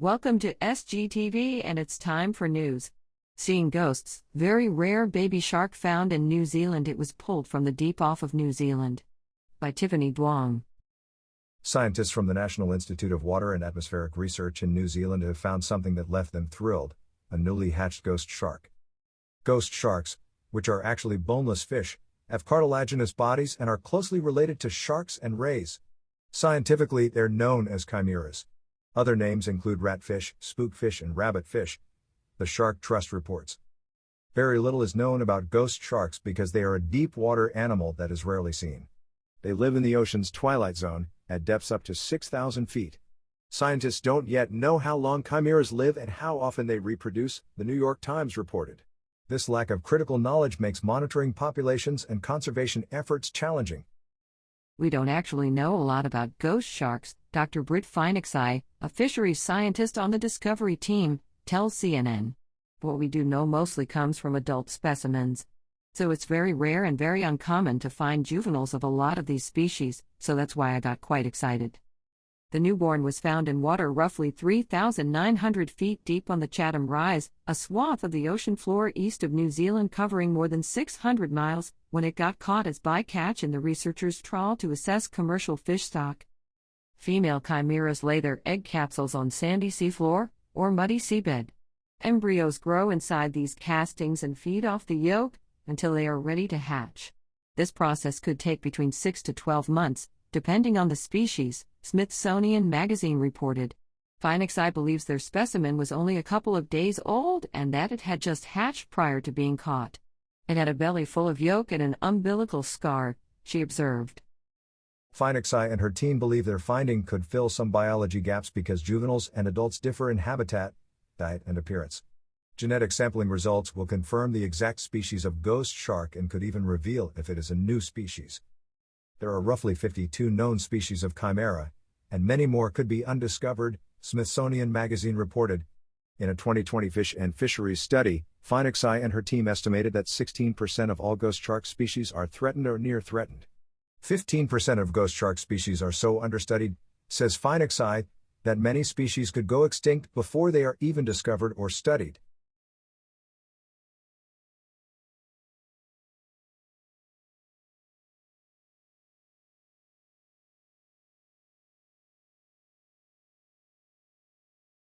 Welcome to SGTV, and it's time for news. Seeing ghosts, very rare baby shark found in New Zealand. It was pulled from the deep off of New Zealand. By Tiffany Duong. Scientists from the National Institute of Water and Atmospheric Research in New Zealand have found something that left them thrilled: a newly hatched ghost shark. Ghost sharks, which are actually boneless fish, have cartilaginous bodies and are closely related to sharks and rays. Scientifically, they're known as chimaeras. Other names include ratfish, spookfish, and rabbitfish. The Shark Trust reports. Very little is known about ghost sharks because they are a deep-water animal that is rarely seen. They live in the ocean's twilight zone, at depths up to 6,000 feet. Scientists don't yet know how long chimaeras live and how often they reproduce, the New York Times reported. This lack of critical knowledge makes monitoring populations and conservation efforts challenging. We don't actually know a lot about ghost sharks, Dr. Brit Finucci, a fisheries scientist on the Discovery team, tells CNN. What we do know mostly comes from adult specimens. So it's very rare and very uncommon to find juveniles of a lot of these species, so that's why I got quite excited. The newborn was found in water roughly 3,900 feet deep on the Chatham Rise, a swath of the ocean floor east of New Zealand covering more than 600 miles, when it got caught as bycatch in the researchers' trawl to assess commercial fish stock. Female chimaeras lay their egg capsules on sandy seafloor, or muddy seabed. Embryos grow inside these castings and feed off the yolk until they are ready to hatch. This process could take between 6 to 12 months, depending on the species, Smithsonian Magazine reported. Finucci believes their specimen was only a couple of days old and that it had just hatched prior to being caught. It had a belly full of yolk and an umbilical scar, she observed. Finucci and her team believe their finding could fill some biology gaps because juveniles and adults differ in habitat, diet, and appearance. Genetic sampling results will confirm the exact species of ghost shark and could even reveal if it is a new species. There are roughly 52 known species of chimera, and many more could be undiscovered, Smithsonian Magazine reported. In a 2020 Fish and Fisheries study, Finucci and her team estimated that 16% of all ghost shark species are threatened or near threatened. 15% of ghost shark species are so understudied, says Finucci, that many species could go extinct before they are even discovered or studied.